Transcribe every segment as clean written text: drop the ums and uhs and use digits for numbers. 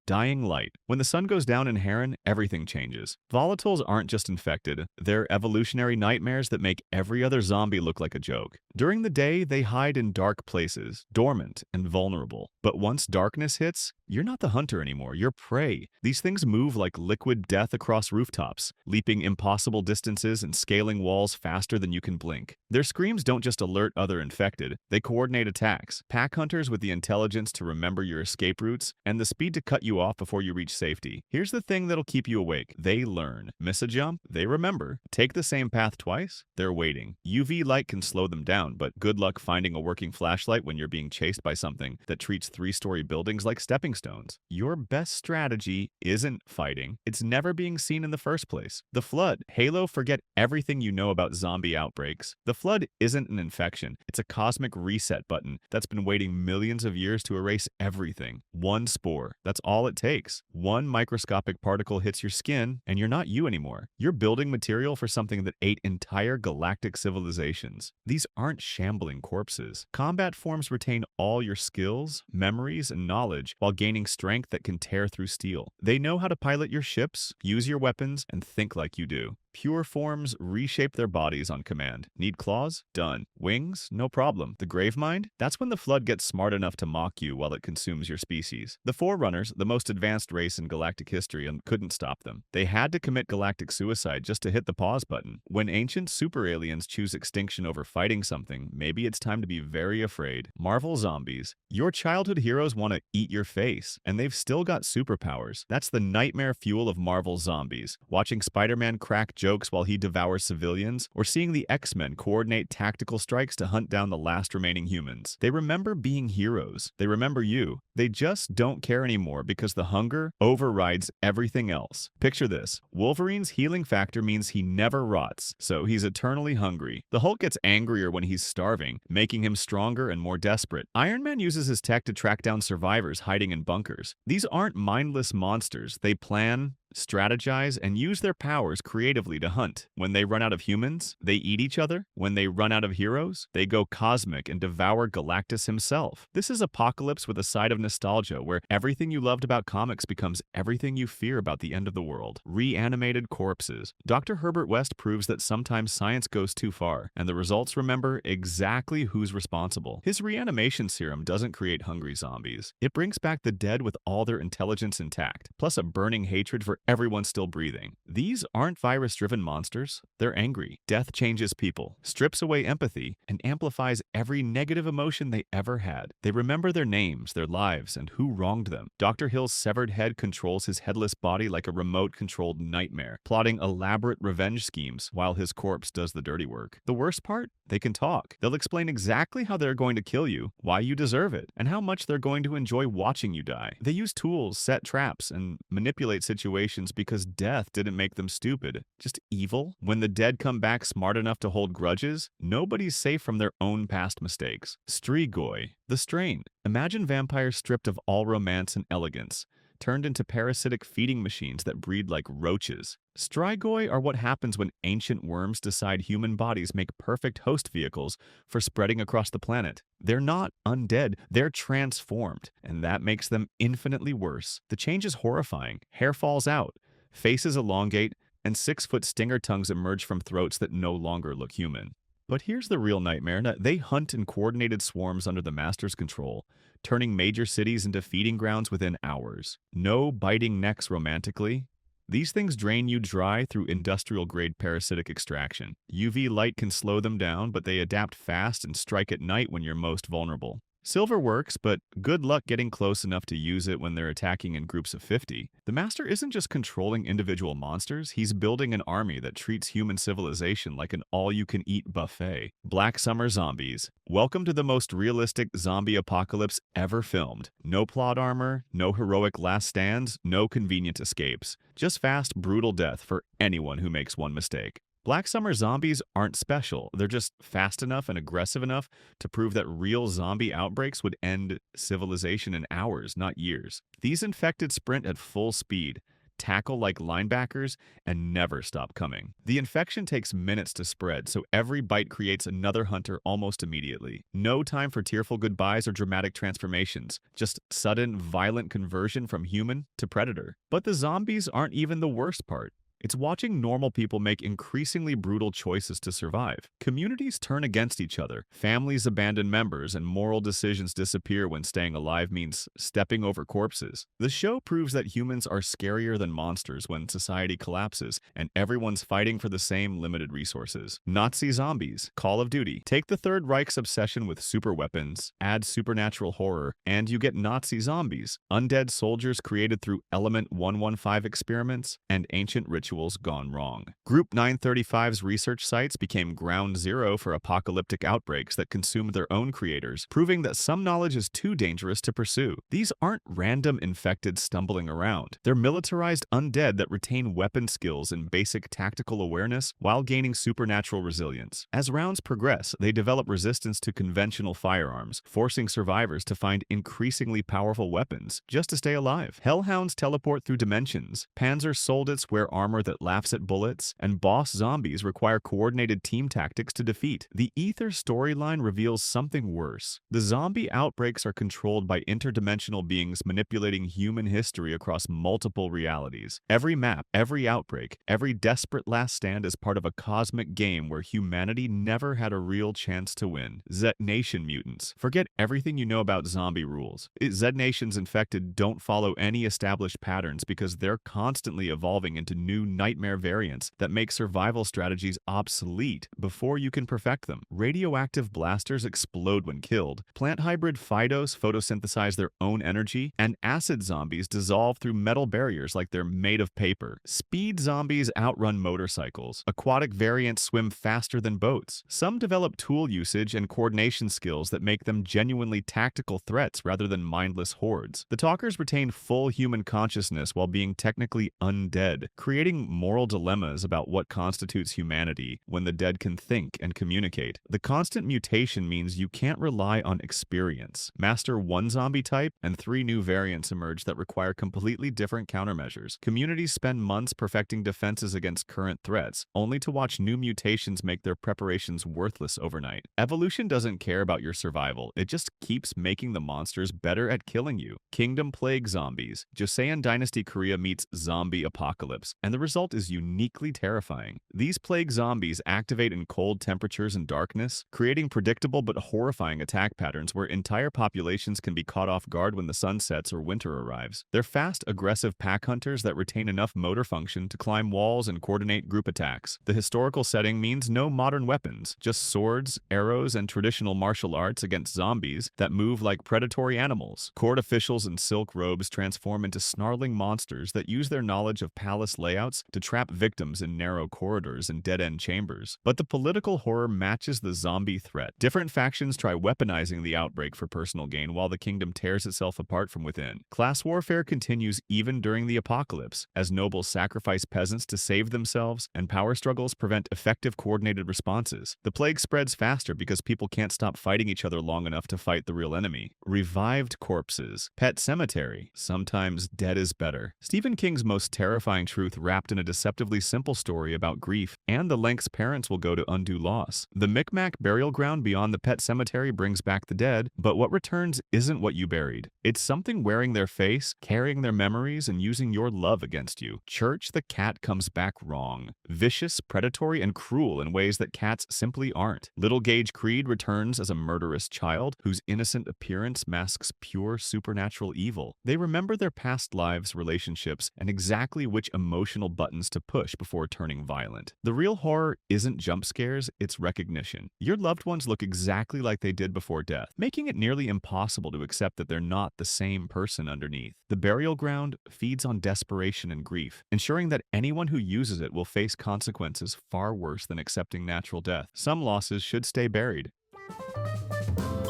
Dying Light. When the sun goes down in Heron, everything changes. Volatiles aren't just infected, they're evolutionary nightmares that make every other zombie look like a joke. During the day, they hide in dark places, dormant and vulnerable. But once darkness hits, you're not the hunter anymore, you're prey. These things move like liquid death across rooftops, leaping impossible distances and scaling walls faster than you can blink. Their screams don't just alert other infected, they coordinate attacks. Pack hunters with the intelligence to remember your escape routes and the speed to cut you off before you reach safety. Here's the thing that'll keep you awake. They learn. Miss a jump? They remember. Take the same path twice? They're waiting. UV light can slow them down, but good luck finding a working flashlight when you're being chased by something that treats three-story buildings like stepping stones. Your best strategy isn't fighting. It's never being seen in the first place. The Flood. Halo, forget everything you know about zombie outbreaks. The Flood isn't an infection. It's a cosmic reset button that's been waiting millions of years to erase everything. One spore. That's all it takes. One microscopic particle hits your skin, and you're not you anymore. You're building material for something that ate entire galactic civilizations. These aren't shambling corpses. Combat forms retain all your skills, memories, and knowledge while gaining strength that can tear through steel. They know how to pilot your ships, use your weapons, and think like you do. Pure forms reshape their bodies on command. Need claws? Done. Wings? No problem. The Gravemind? That's when the Flood gets smart enough to mock you while it consumes your species. The Forerunners, the most advanced race in galactic history, and couldn't stop them. They had to commit galactic suicide just to hit the pause button. When ancient super aliens choose extinction over fighting something, maybe it's time to be very afraid. Marvel Zombies. Your childhood heroes want to eat your face, and they've still got superpowers. That's the nightmare fuel of Marvel Zombies. Watching Spider-Man crack jokes while he devours civilians, or seeing the X-Men coordinate tactical strikes to hunt down the last remaining humans. They remember being heroes. They remember you. They just don't care anymore because the hunger overrides everything else. Picture this. Wolverine's healing factor means he never rots, so he's eternally hungry. The Hulk gets angrier when he's starving, making him stronger and more desperate. Iron Man uses his tech to track down survivors hiding in bunkers. These aren't mindless monsters. They plan, strategize, and use their powers creatively to hunt. When they run out of humans, they eat each other. When they run out of heroes, they go cosmic and devour Galactus himself. This is Apocalypse with a side of nostalgia, where everything you loved about comics becomes everything you fear about the end of the world. Reanimated corpses. Dr. Herbert West proves that sometimes science goes too far, and the results remember exactly who's responsible. His reanimation serum doesn't create hungry zombies. It brings back the dead with all their intelligence intact, plus a burning hatred for everyone still breathing. These aren't virus-driven monsters. They're angry. Death changes people, strips away empathy, and amplifies every negative emotion they ever had. They remember their names, their lives, and who wronged them. Dr. Hill's severed head controls his headless body like a remote-controlled nightmare, plotting elaborate revenge schemes while his corpse does the dirty work. The worst part? They can talk. They'll explain exactly how they're going to kill you, why you deserve it, and how much they're going to enjoy watching you die. They use tools, set traps, and manipulate situations because death didn't make them stupid, just evil. When the dead come back smart enough to hold grudges, nobody's safe from their own past mistakes. Strigoi, the strain. Imagine vampires stripped of all romance and elegance, turned into parasitic feeding machines that breed like roaches. Strigoi are what happens when ancient worms decide human bodies make perfect host vehicles for spreading across the planet. They're not undead, they're transformed, and that makes them infinitely worse. The change is horrifying. Hair falls out, faces elongate, and 6-foot stinger tongues emerge from throats that no longer look human. But here's the real nightmare. They hunt in coordinated swarms under the Master's control, turning major cities into feeding grounds within hours. No biting necks romantically. These things drain you dry through industrial-grade parasitic extraction. UV light can slow them down, but they adapt fast and strike at night when you're most vulnerable. Silver works, but good luck getting close enough to use it when they're attacking in groups of 50. The Master isn't just controlling individual monsters, he's building an army that treats human civilization like an all-you-can-eat buffet. Black Summer Zombies. Welcome to the most realistic zombie apocalypse ever filmed. No plot armor, no heroic last stands, no convenient escapes. Just fast, brutal death for anyone who makes one mistake. Black Summer Zombies aren't special, they're just fast enough and aggressive enough to prove that real zombie outbreaks would end civilization in hours, not years. These infected sprint at full speed, tackle like linebackers, and never stop coming. The infection takes minutes to spread, so every bite creates another hunter almost immediately. No time for tearful goodbyes or dramatic transformations, just sudden, violent conversion from human to predator. But the zombies aren't even the worst part. It's watching normal people make increasingly brutal choices to survive. Communities turn against each other, families abandon members, and moral decisions disappear when staying alive means stepping over corpses. The show proves that humans are scarier than monsters when society collapses and everyone's fighting for the same limited resources. Nazi zombies, Call of Duty. Take the Third Reich's obsession with superweapons, add supernatural horror, and you get Nazi zombies, undead soldiers created through Element 115 experiments, and ancient rituals gone wrong. Group 935's research sites became ground zero for apocalyptic outbreaks that consumed their own creators, proving that some knowledge is too dangerous to pursue. These aren't random infected stumbling around. They're militarized undead that retain weapon skills and basic tactical awareness while gaining supernatural resilience. As rounds progress, they develop resistance to conventional firearms, forcing survivors to find increasingly powerful weapons just to stay alive. Hellhounds teleport through dimensions, Panzer Soldats wear armor that laughs at bullets, and boss zombies require coordinated team tactics to defeat. The Ether storyline reveals something worse. The zombie outbreaks are controlled by interdimensional beings manipulating human history across multiple realities. Every map, every outbreak, every desperate last stand is part of a cosmic game where humanity never had a real chance to win. Nation Mutants. Forget everything you know about zombie rules. Nation's infected don't follow any established patterns because they're constantly evolving into new nightmare variants that make survival strategies obsolete before you can perfect them. Radioactive blasters explode when killed, plant hybrid Fidos photosynthesize their own energy, and acid zombies dissolve through metal barriers like they're made of paper. Speed zombies outrun motorcycles. Aquatic variants swim faster than boats. Some develop tool usage and coordination skills that make them genuinely tactical threats rather than mindless hordes. The talkers retain full human consciousness while being technically undead, creating moral dilemmas about what constitutes humanity when the dead can think and communicate. The constant mutation means you can't rely on experience. Master one zombie type, and 3 new variants emerge that require completely different countermeasures. Communities spend months perfecting defenses against current threats, only to watch new mutations make their preparations worthless overnight. Evolution doesn't care about your survival, it just keeps making the monsters better at killing you. Kingdom Plague Zombies. Joseon Dynasty Korea meets zombie apocalypse, and the result is uniquely terrifying. These plague zombies activate in cold temperatures and darkness, creating predictable but horrifying attack patterns where entire populations can be caught off guard when the sun sets or winter arrives. They're fast, aggressive pack hunters that retain enough motor function to climb walls and coordinate group attacks. The historical setting means no modern weapons, just swords, arrows, and traditional martial arts against zombies that move like predatory animals. Court officials in silk robes transform into snarling monsters that use their knowledge of palace layouts to trap victims in narrow corridors and dead-end chambers. But the political horror matches the zombie threat. Different factions try weaponizing the outbreak for personal gain while the kingdom tears itself apart from within. Class warfare continues even during the apocalypse, as nobles sacrifice peasants to save themselves, and power struggles prevent effective coordinated responses. The plague spreads faster because people can't stop fighting each other long enough to fight the real enemy. Revived corpses. Pet Sematary. Sometimes dead is better. Stephen King's most terrifying truth wrapped in a deceptively simple story about grief and the lengths parents will go to undo loss. The Micmac burial ground beyond the pet cemetery brings back the dead, but what returns isn't what you buried. It's something wearing their face, carrying their memories, and using your love against you. Church the cat comes back wrong. Vicious, predatory, and cruel in ways that cats simply aren't. Little Gage Creed returns as a murderous child whose innocent appearance masks pure supernatural evil. They remember their past lives, relationships, and exactly which emotional buttons to push before turning violent. The real horror isn't jump scares, it's recognition. Your loved ones look exactly like they did before death, making it nearly impossible to accept that they're not the same person underneath. The burial ground feeds on desperation and grief, ensuring that anyone who uses it will face consequences far worse than accepting natural death. Some losses should stay buried.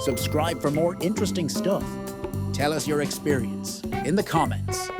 Subscribe for more interesting stuff. Tell us your experience in the comments.